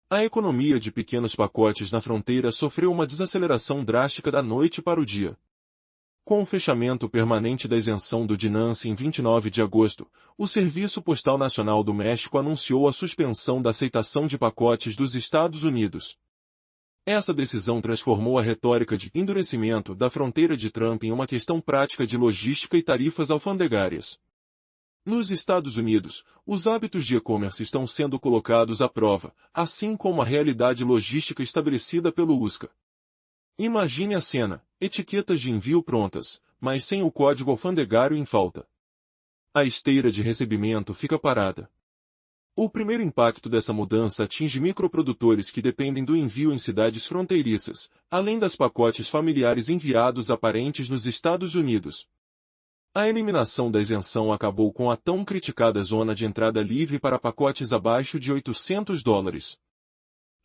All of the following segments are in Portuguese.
A economia de pequenos pacotes na fronteira sofreu uma desaceleração drástica da noite para o dia. Com o fechamento permanente da isenção do DNANS em 29 de agosto, o Serviço Postal Nacional do México anunciou a suspensão da aceitação de pacotes dos Estados Unidos. Essa decisão transformou a retórica de endurecimento da fronteira de Trump em uma questão prática de logística e tarifas alfandegárias. Nos Estados Unidos, os hábitos de e-commerce estão sendo colocados à prova, assim como a realidade logística estabelecida pelo USCA. Imagine a cena: etiquetas de envio prontas, mas sem o código alfandegário em falta. A esteira de recebimento fica parada. O primeiro impacto dessa mudança atinge microprodutores que dependem do envio em cidades fronteiriças, além das pacotes familiares enviados a parentes nos Estados Unidos. A eliminação da isenção acabou com a tão criticada zona de entrada livre para pacotes abaixo de $800.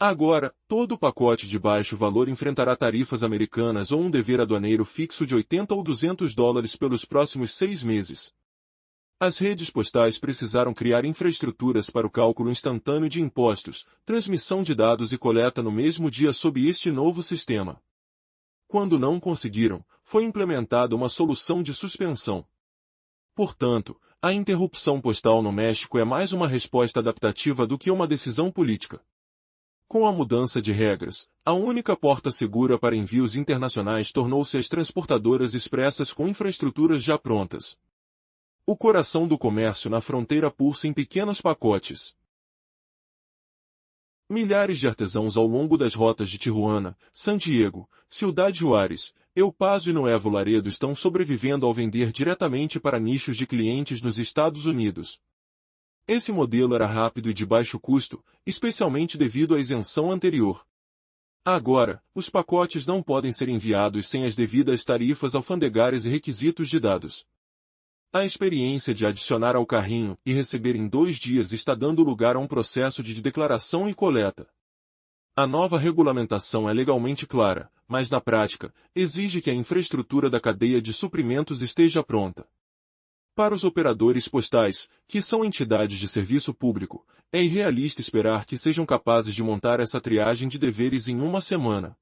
Agora, todo pacote de baixo valor enfrentará tarifas americanas ou um dever aduaneiro fixo de $80 ou $200 pelos próximos 6 meses. As redes postais precisaram criar infraestruturas para o cálculo instantâneo de impostos, transmissão de dados e coleta no mesmo dia sob este novo sistema. Quando não conseguiram, foi implementada uma solução de suspensão. Portanto, a interrupção postal no México é mais uma resposta adaptativa do que uma decisão política. Com a mudança de regras, a única porta segura para envios internacionais tornou-se as transportadoras expressas com infraestruturas já prontas. O coração do comércio na fronteira pulsa em pequenos pacotes. Milhares de artesãos ao longo das rotas de Tijuana, San Diego, Ciudad Juárez, El Paso e Nuevo Laredo estão sobrevivendo ao vender diretamente para nichos de clientes nos Estados Unidos. Esse modelo era rápido e de baixo custo, especialmente devido à isenção anterior. Agora, os pacotes não podem ser enviados sem as devidas tarifas alfandegárias e requisitos de dados. A experiência de adicionar ao carrinho e receber em 2 dias está dando lugar a um processo de declaração e coleta. A nova regulamentação é legalmente clara, mas na prática, exige que a infraestrutura da cadeia de suprimentos esteja pronta. Para os operadores postais, que são entidades de serviço público, é irrealista esperar que sejam capazes de montar essa triagem de deveres em uma semana.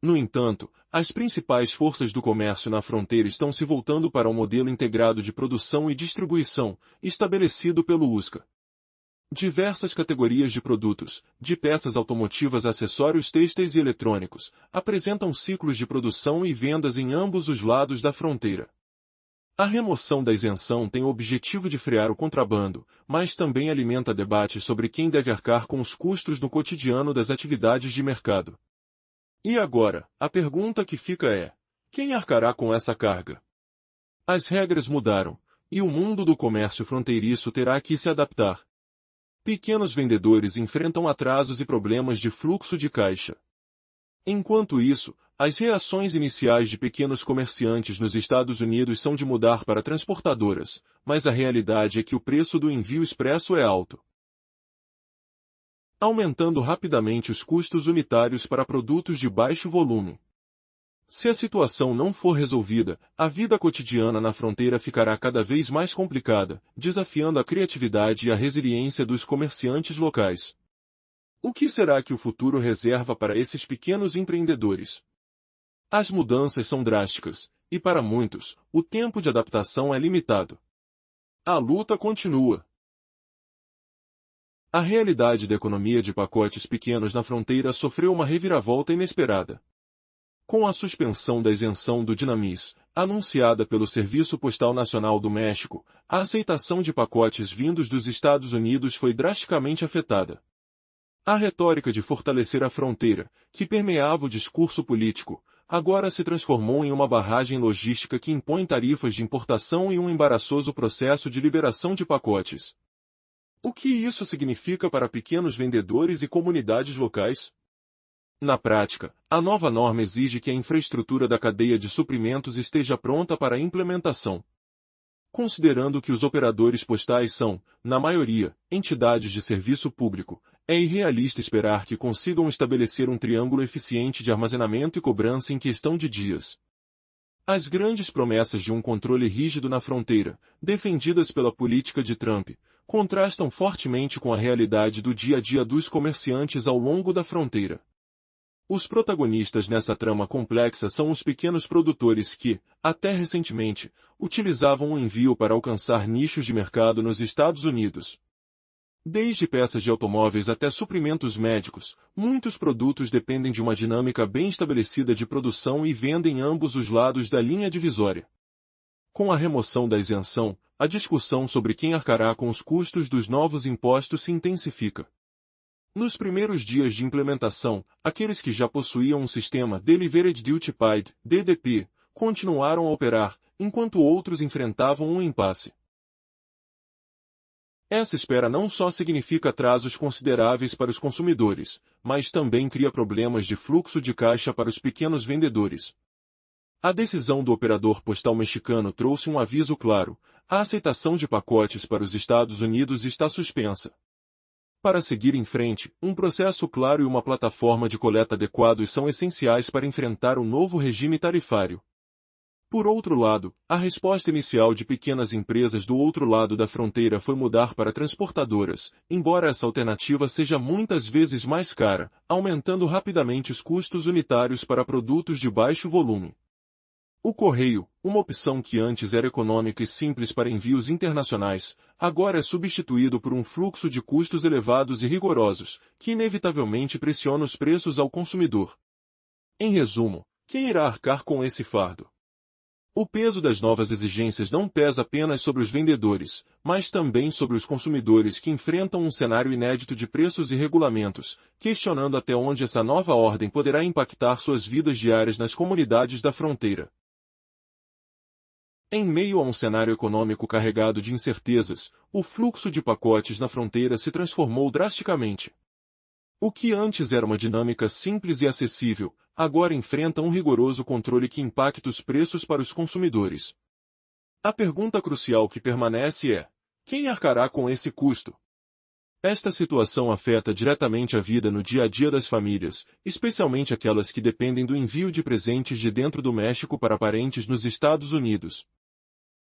No entanto, as principais forças do comércio na fronteira estão se voltando para o modelo integrado de produção e distribuição, estabelecido pelo USCA. Diversas categorias de produtos, de peças automotivas a acessórios têxteis e eletrônicos, apresentam ciclos de produção e vendas em ambos os lados da fronteira. A remoção da isenção tem o objetivo de frear o contrabando, mas também alimenta debates sobre quem deve arcar com os custos no cotidiano das atividades de mercado. E agora, a pergunta que fica é: quem arcará com essa carga? As regras mudaram, e o mundo do comércio fronteiriço terá que se adaptar. Pequenos vendedores enfrentam atrasos e problemas de fluxo de caixa. Enquanto isso, as reações iniciais de pequenos comerciantes nos Estados Unidos são de mudar para transportadoras, mas a realidade é que o preço do envio expresso é alto, aumentando rapidamente os custos unitários para produtos de baixo volume. Se a situação não for resolvida, a vida cotidiana na fronteira ficará cada vez mais complicada, desafiando a criatividade e a resiliência dos comerciantes locais. O que será que o futuro reserva para esses pequenos empreendedores? As mudanças são drásticas, e para muitos, o tempo de adaptação é limitado. A luta continua. A realidade da economia de pacotes pequenos na fronteira sofreu uma reviravolta inesperada. Com a suspensão da isenção do DNAMIS, anunciada pelo Serviço Postal Nacional do México, a aceitação de pacotes vindos dos Estados Unidos foi drasticamente afetada. A retórica de fortalecer a fronteira, que permeava o discurso político, agora se transformou em uma barragem logística que impõe tarifas de importação e um embaraçoso processo de liberação de pacotes. O que isso significa para pequenos vendedores e comunidades locais? Na prática, a nova norma exige que a infraestrutura da cadeia de suprimentos esteja pronta para a implementação. Considerando que os operadores postais são, na maioria, entidades de serviço público, é irrealista esperar que consigam estabelecer um triângulo eficiente de armazenamento e cobrança em questão de dias. As grandes promessas de um controle rígido na fronteira, defendidas pela política de Trump, contrastam fortemente com a realidade do dia a dia dos comerciantes ao longo da fronteira. Os protagonistas nessa trama complexa são os pequenos produtores que, até recentemente, utilizavam o envio para alcançar nichos de mercado nos Estados Unidos. Desde peças de automóveis até suprimentos médicos, muitos produtos dependem de uma dinâmica bem estabelecida de produção e venda em ambos os lados da linha divisória. Com a remoção da isenção, a discussão sobre quem arcará com os custos dos novos impostos se intensifica. Nos primeiros dias de implementação, aqueles que já possuíam um sistema Delivered Duty Paid, DDP, continuaram a operar, enquanto outros enfrentavam um impasse. Essa espera não só significa atrasos consideráveis para os consumidores, mas também cria problemas de fluxo de caixa para os pequenos vendedores. A decisão do operador postal mexicano trouxe um aviso claro: a aceitação de pacotes para os Estados Unidos está suspensa. Para seguir em frente, um processo claro e uma plataforma de coleta adequados são essenciais para enfrentar o novo regime tarifário. Por outro lado, a resposta inicial de pequenas empresas do outro lado da fronteira foi mudar para transportadoras, embora essa alternativa seja muitas vezes mais cara, aumentando rapidamente os custos unitários para produtos de baixo volume. O correio, uma opção que antes era econômica e simples para envios internacionais, agora é substituído por um fluxo de custos elevados e rigorosos, que inevitavelmente pressiona os preços ao consumidor. Em resumo, quem irá arcar com esse fardo? O peso das novas exigências não pesa apenas sobre os vendedores, mas também sobre os consumidores que enfrentam um cenário inédito de preços e regulamentos, questionando até onde essa nova ordem poderá impactar suas vidas diárias nas comunidades da fronteira. Em meio a um cenário econômico carregado de incertezas, o fluxo de pacotes na fronteira se transformou drasticamente. O que antes era uma dinâmica simples e acessível, agora enfrenta um rigoroso controle que impacta os preços para os consumidores. A pergunta crucial que permanece é: quem arcará com esse custo? Esta situação afeta diretamente a vida no dia a dia das famílias, especialmente aquelas que dependem do envio de presentes de dentro do México para parentes nos Estados Unidos.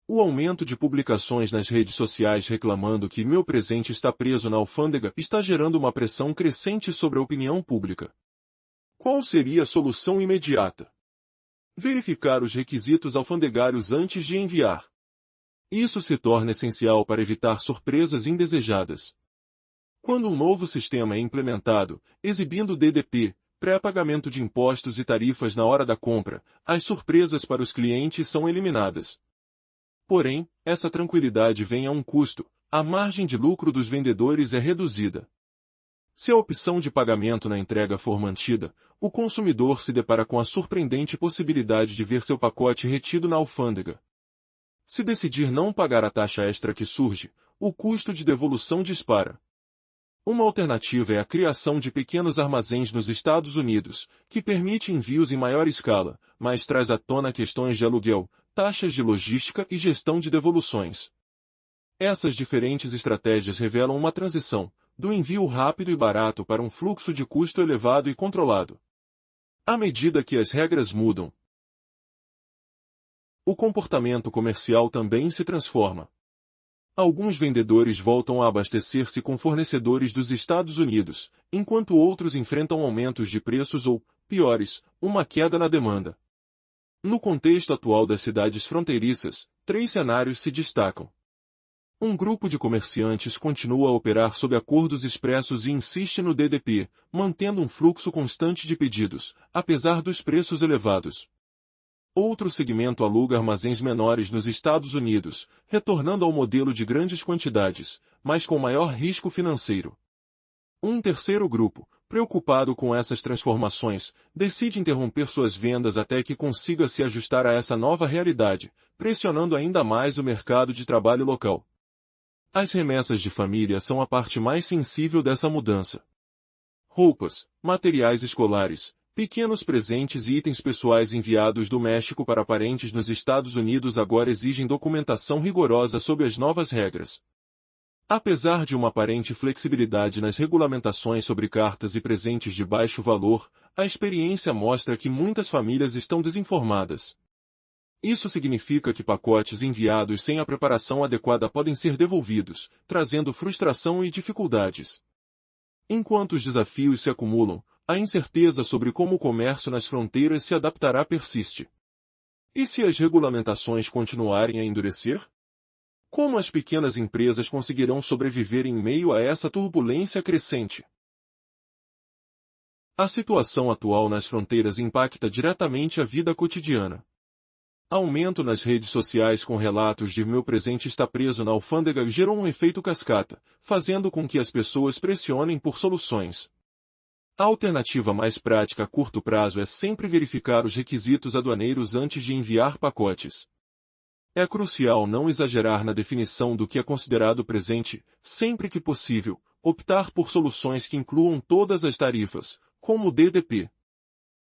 O aumento de publicações nas redes sociais reclamando que meu presente está preso na alfândega está gerando uma pressão crescente sobre a opinião pública. Qual seria a solução imediata? Verificar os requisitos alfandegários antes de enviar. Isso se torna essencial para evitar surpresas indesejadas. Quando um novo sistema é implementado, exibindo DDP, pré-pagamento de impostos e tarifas na hora da compra, as surpresas para os clientes são eliminadas. Porém, essa tranquilidade vem a um custo: a margem de lucro dos vendedores é reduzida. Se a opção de pagamento na entrega for mantida, o consumidor se depara com a surpreendente possibilidade de ver seu pacote retido na alfândega. Se decidir não pagar a taxa extra que surge, o custo de devolução dispara. Uma alternativa é a criação de pequenos armazéns nos Estados Unidos, que permite envios em maior escala, mas traz à tona questões de aluguel, taxas de logística e gestão de devoluções. Essas diferentes estratégias revelam uma transição, do envio rápido e barato para um fluxo de custo elevado e controlado. À medida que as regras mudam, o comportamento comercial também se transforma. Alguns vendedores voltam a abastecer-se com fornecedores dos Estados Unidos, enquanto outros enfrentam aumentos de preços ou, piores, uma queda na demanda. No contexto atual das cidades fronteiriças, 3 cenários se destacam. Um grupo de comerciantes continua a operar sob acordos expressos e insiste no DDP, mantendo um fluxo constante de pedidos, apesar dos preços elevados. Outro segmento aluga armazéns menores nos Estados Unidos, retornando ao modelo de grandes quantidades, mas com maior risco financeiro. Um terceiro grupo, preocupado com essas transformações, decide interromper suas vendas até que consiga se ajustar a essa nova realidade, pressionando ainda mais o mercado de trabalho local. As remessas de família são a parte mais sensível dessa mudança. Roupas, materiais escolares, pequenos presentes e itens pessoais enviados do México para parentes nos Estados Unidos agora exigem documentação rigorosa sob as novas regras. Apesar de uma aparente flexibilidade nas regulamentações sobre cartas e presentes de baixo valor, a experiência mostra que muitas famílias estão desinformadas. Isso significa que pacotes enviados sem a preparação adequada podem ser devolvidos, trazendo frustração e dificuldades. Enquanto os desafios se acumulam, a incerteza sobre como o comércio nas fronteiras se adaptará persiste. E se as regulamentações continuarem a endurecer? Como as pequenas empresas conseguirão sobreviver em meio a essa turbulência crescente? A situação atual nas fronteiras impacta diretamente a vida cotidiana. Aumento nas redes sociais com relatos de meu presente está preso na alfândega gerou um efeito cascata, fazendo com que as pessoas pressionem por soluções. A alternativa mais prática a curto prazo é sempre verificar os requisitos aduaneiros antes de enviar pacotes. É crucial não exagerar na definição do que é considerado presente, sempre que possível, optar por soluções que incluam todas as tarifas, como o DDP.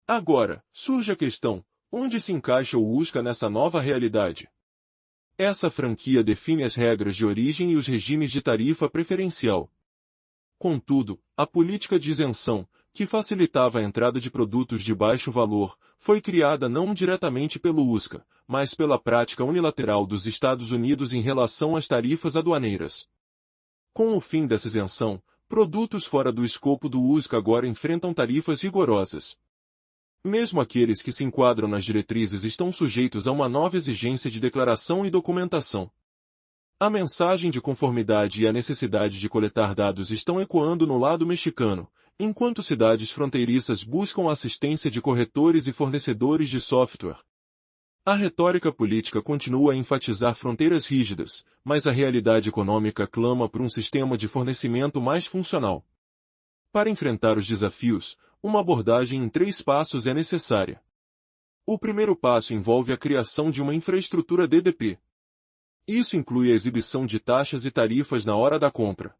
Agora, surge a questão: onde se encaixa o USCA nessa nova realidade? Essa franquia define as regras de origem e os regimes de tarifa preferencial. Contudo, a política de isenção, que facilitava a entrada de produtos de baixo valor, foi criada não diretamente pelo USCA, mas pela prática unilateral dos Estados Unidos em relação às tarifas aduaneiras. Com o fim dessa isenção, produtos fora do escopo do USCA agora enfrentam tarifas rigorosas. Mesmo aqueles que se enquadram nas diretrizes estão sujeitos a uma nova exigência de declaração e documentação. A mensagem de conformidade e a necessidade de coletar dados estão ecoando no lado mexicano, enquanto cidades fronteiriças buscam a assistência de corretores e fornecedores de software. A retórica política continua a enfatizar fronteiras rígidas, mas a realidade econômica clama por um sistema de fornecimento mais funcional. Para enfrentar os desafios, uma abordagem em 3 passos é necessária. O primeiro passo envolve a criação de uma infraestrutura DDP. Isso inclui a exibição de taxas e tarifas na hora da compra,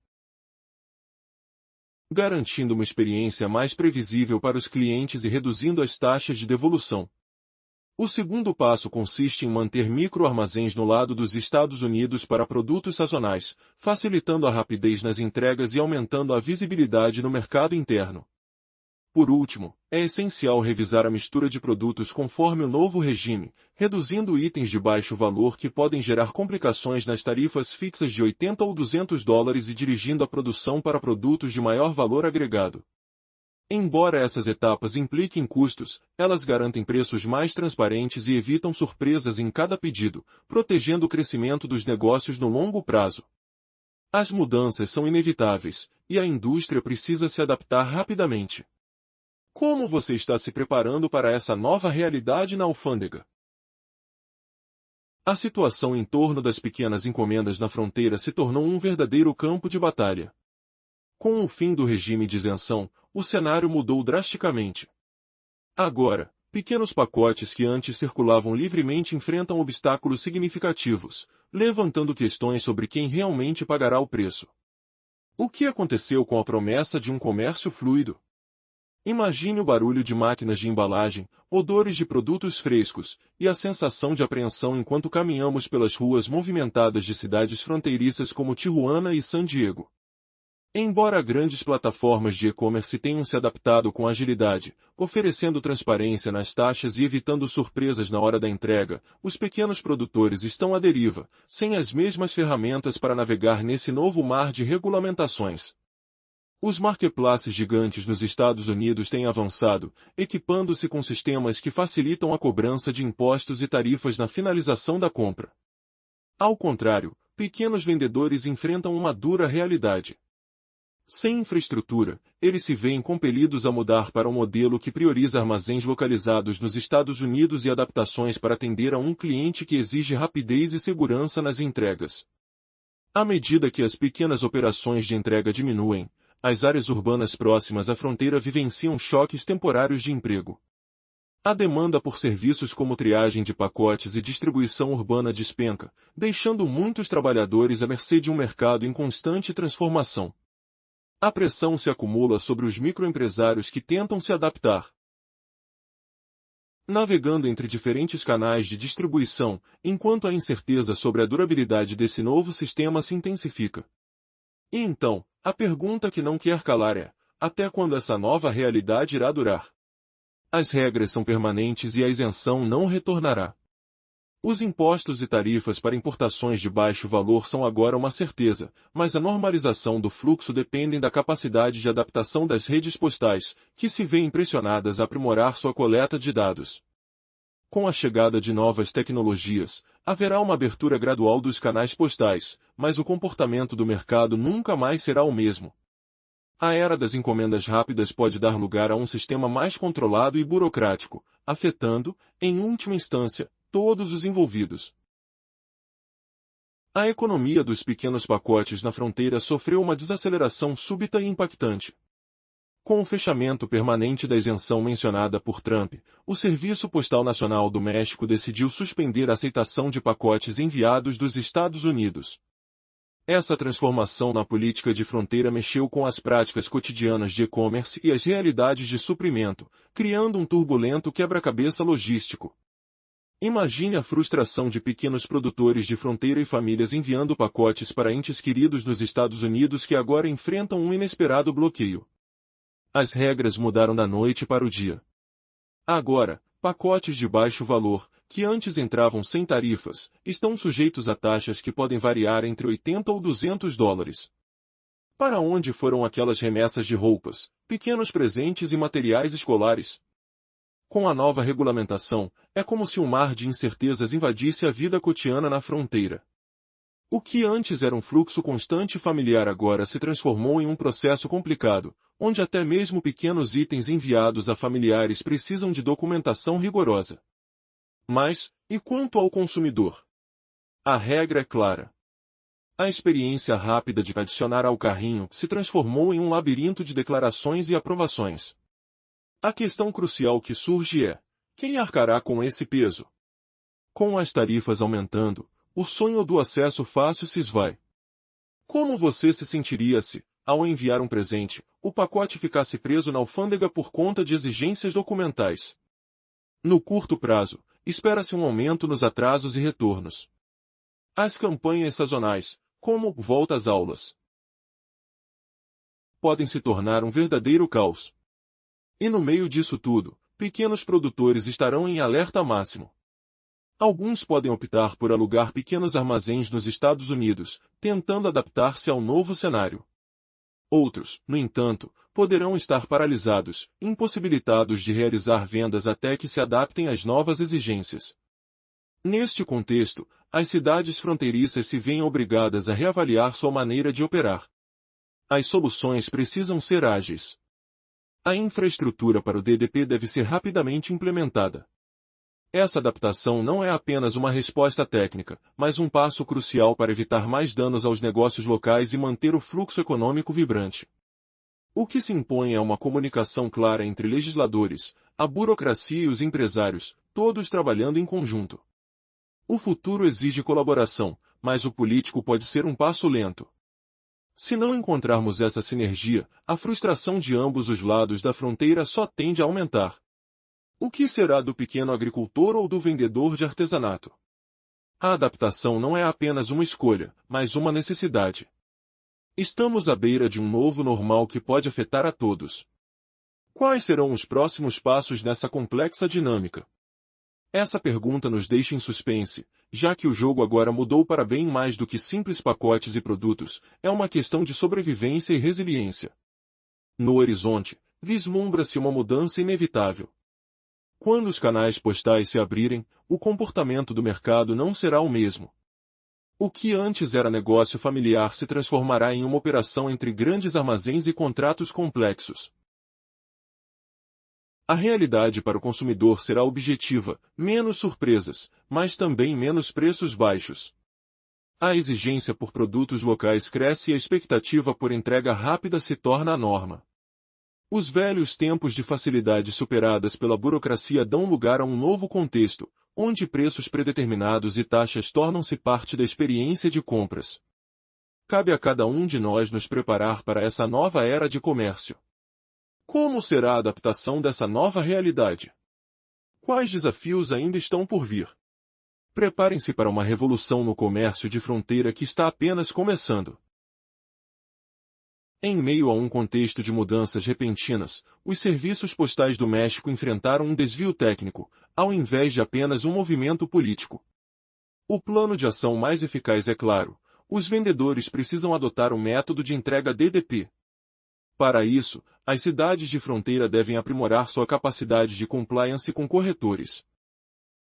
garantindo uma experiência mais previsível para os clientes e reduzindo as taxas de devolução. O segundo passo consiste em manter microarmazéns no lado dos Estados Unidos para produtos sazonais, facilitando a rapidez nas entregas e aumentando a visibilidade no mercado interno. Por último, é essencial revisar a mistura de produtos conforme o novo regime, reduzindo itens de baixo valor que podem gerar complicações nas tarifas fixas de $80 ou $200 e dirigindo a produção para produtos de maior valor agregado. Embora essas etapas impliquem custos, elas garantem preços mais transparentes e evitam surpresas em cada pedido, protegendo o crescimento dos negócios no longo prazo. As mudanças são inevitáveis, e a indústria precisa se adaptar rapidamente. Como você está se preparando para essa nova realidade na alfândega? A situação em torno das pequenas encomendas na fronteira se tornou um verdadeiro campo de batalha. Com o fim do regime de isenção, o cenário mudou drasticamente. Agora, pequenos pacotes que antes circulavam livremente enfrentam obstáculos significativos, levantando questões sobre quem realmente pagará o preço. O que aconteceu com a promessa de um comércio fluido? Imagine o barulho de máquinas de embalagem, odores de produtos frescos, e a sensação de apreensão enquanto caminhamos pelas ruas movimentadas de cidades fronteiriças como Tijuana e San Diego. Embora grandes plataformas de e-commerce tenham se adaptado com agilidade, oferecendo transparência nas taxas e evitando surpresas na hora da entrega, os pequenos produtores estão à deriva, sem as mesmas ferramentas para navegar nesse novo mar de regulamentações. Os marketplaces gigantes nos Estados Unidos têm avançado, equipando-se com sistemas que facilitam a cobrança de impostos e tarifas na finalização da compra. Ao contrário, pequenos vendedores enfrentam uma dura realidade. Sem infraestrutura, eles se veem compelidos a mudar para um modelo que prioriza armazéns localizados nos Estados Unidos e adaptações para atender a um cliente que exige rapidez e segurança nas entregas. À medida que as pequenas operações de entrega diminuem, as áreas urbanas próximas à fronteira vivenciam choques temporários de emprego. A demanda por serviços como triagem de pacotes e distribuição urbana despenca, deixando muitos trabalhadores à mercê de um mercado em constante transformação. A pressão se acumula sobre os microempresários que tentam se adaptar. Navegando entre diferentes canais de distribuição, enquanto a incerteza sobre a durabilidade desse novo sistema se intensifica. E então, a pergunta que não quer calar é: até quando essa nova realidade irá durar? As regras são permanentes e a isenção não retornará. Os impostos e tarifas para importações de baixo valor são agora uma certeza, mas a normalização do fluxo depende da capacidade de adaptação das redes postais, que se veem pressionadas a aprimorar sua coleta de dados. Com a chegada de novas tecnologias, haverá uma abertura gradual dos canais postais, mas o comportamento do mercado nunca mais será o mesmo. A era das encomendas rápidas pode dar lugar a um sistema mais controlado e burocrático, afetando, em última instância, todos os envolvidos. A economia dos pequenos pacotes na fronteira sofreu uma desaceleração súbita e impactante. Com o fechamento permanente da isenção mencionada por Trump, o Serviço Postal Nacional do México decidiu suspender a aceitação de pacotes enviados dos Estados Unidos. Essa transformação na política de fronteira mexeu com as práticas cotidianas de e-commerce e as realidades de suprimento, criando um turbulento quebra-cabeça logístico. Imagine a frustração de pequenos produtores de fronteira e famílias enviando pacotes para entes queridos nos Estados Unidos que agora enfrentam um inesperado bloqueio. As regras mudaram da noite para o dia. Agora, pacotes de baixo valor, que antes entravam sem tarifas, estão sujeitos a taxas que podem variar entre 80 ou 200 dólares. Para onde foram aquelas remessas de roupas, pequenos presentes e materiais escolares? Com a nova regulamentação, é como se um mar de incertezas invadisse a vida cotidiana na fronteira. O que antes era um fluxo constante e familiar agora se transformou em um processo complicado, onde até mesmo pequenos itens enviados a familiares precisam de documentação rigorosa. Mas, e quanto ao consumidor? A regra é clara. A experiência rápida de adicionar ao carrinho se transformou em um labirinto de declarações e aprovações. A questão crucial que surge é: quem arcará com esse peso? Com as tarifas aumentando, o sonho do acesso fácil se esvai. Como você se sentiria se, ao enviar um presente, o pacote ficasse preso na alfândega por conta de exigências documentais? No curto prazo, espera-se um aumento nos atrasos e retornos. As campanhas sazonais, como volta às aulas, podem se tornar um verdadeiro caos. E no meio disso tudo, pequenos produtores estarão em alerta máximo. Alguns podem optar por alugar pequenos armazéns nos Estados Unidos, tentando adaptar-se ao novo cenário. Outros, no entanto, poderão estar paralisados, impossibilitados de realizar vendas até que se adaptem às novas exigências. Neste contexto, as cidades fronteiriças se veem obrigadas a reavaliar sua maneira de operar. As soluções precisam ser ágeis. A infraestrutura para o DDP deve ser rapidamente implementada. Essa adaptação não é apenas uma resposta técnica, mas um passo crucial para evitar mais danos aos negócios locais e manter o fluxo econômico vibrante. O que se impõe é uma comunicação clara entre legisladores, a burocracia e os empresários, todos trabalhando em conjunto. O futuro exige colaboração, mas o político pode ser um passo lento. Se não encontrarmos essa sinergia, a frustração de ambos os lados da fronteira só tende a aumentar. O que será do pequeno agricultor ou do vendedor de artesanato? A adaptação não é apenas uma escolha, mas uma necessidade. Estamos à beira de um novo normal que pode afetar a todos. Quais serão os próximos passos nessa complexa dinâmica? Essa pergunta nos deixa em suspense, já que o jogo agora mudou para bem mais do que simples pacotes e produtos, é uma questão de sobrevivência e resiliência. No horizonte, vislumbra-se uma mudança inevitável. Quando os canais postais se abrirem, o comportamento do mercado não será o mesmo. O que antes era negócio familiar se transformará em uma operação entre grandes armazéns e contratos complexos. A realidade para o consumidor será objetiva, menos surpresas, mas também menos preços baixos. A exigência por produtos locais cresce e a expectativa por entrega rápida se torna a norma. Os velhos tempos de facilidade superadas pela burocracia dão lugar a um novo contexto, onde preços predeterminados e taxas tornam-se parte da experiência de compras. Cabe a cada um de nós nos preparar para essa nova era de comércio. Como será a adaptação dessa nova realidade? Quais desafios ainda estão por vir? Preparem-se para uma revolução no comércio de fronteira que está apenas começando. Em meio a um contexto de mudanças repentinas, os serviços postais do México enfrentaram um desvio técnico, ao invés de apenas um movimento político. O plano de ação mais eficaz é claro. Os vendedores precisam adotar o método de entrega DDP. Para isso, as cidades de fronteira devem aprimorar sua capacidade de compliance com corretores.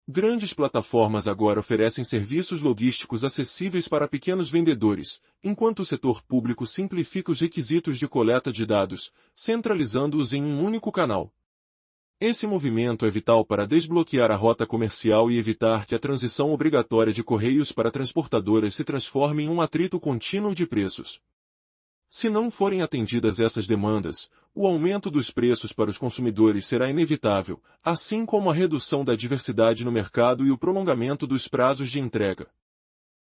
Grandes plataformas agora oferecem serviços logísticos acessíveis para pequenos vendedores, enquanto o setor público simplifica os requisitos de coleta de dados, centralizando-os em um único canal. Esse movimento é vital para desbloquear a rota comercial e evitar que a transição obrigatória de correios para transportadoras se transforme em um atrito contínuo de preços. Se não forem atendidas essas demandas, o aumento dos preços para os consumidores será inevitável, assim como a redução da diversidade no mercado e o prolongamento dos prazos de entrega.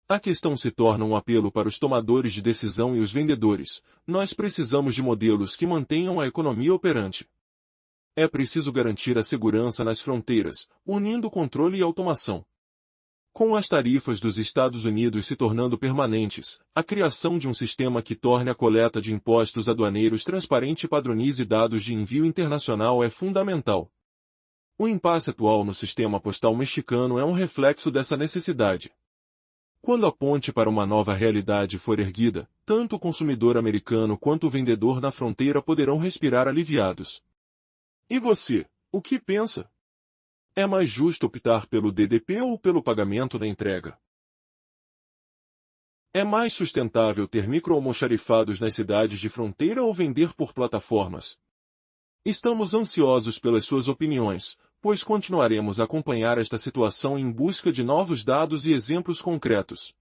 A questão se torna um apelo para os tomadores de decisão e os vendedores. Nós precisamos de modelos que mantenham a economia operante. É preciso garantir a segurança nas fronteiras, unindo controle e automação. Com as tarifas dos Estados Unidos se tornando permanentes, a criação de um sistema que torne a coleta de impostos aduaneiros transparente e padronize dados de envio internacional é fundamental. O impasse atual no sistema postal mexicano é um reflexo dessa necessidade. Quando a ponte para uma nova realidade for erguida, tanto o consumidor americano quanto o vendedor na fronteira poderão respirar aliviados. E você, o que pensa? É mais justo optar pelo DDP ou pelo pagamento da entrega? É mais sustentável ter microalmoxarifados nas cidades de fronteira ou vender por plataformas? Estamos ansiosos pelas suas opiniões, pois continuaremos a acompanhar esta situação em busca de novos dados e exemplos concretos.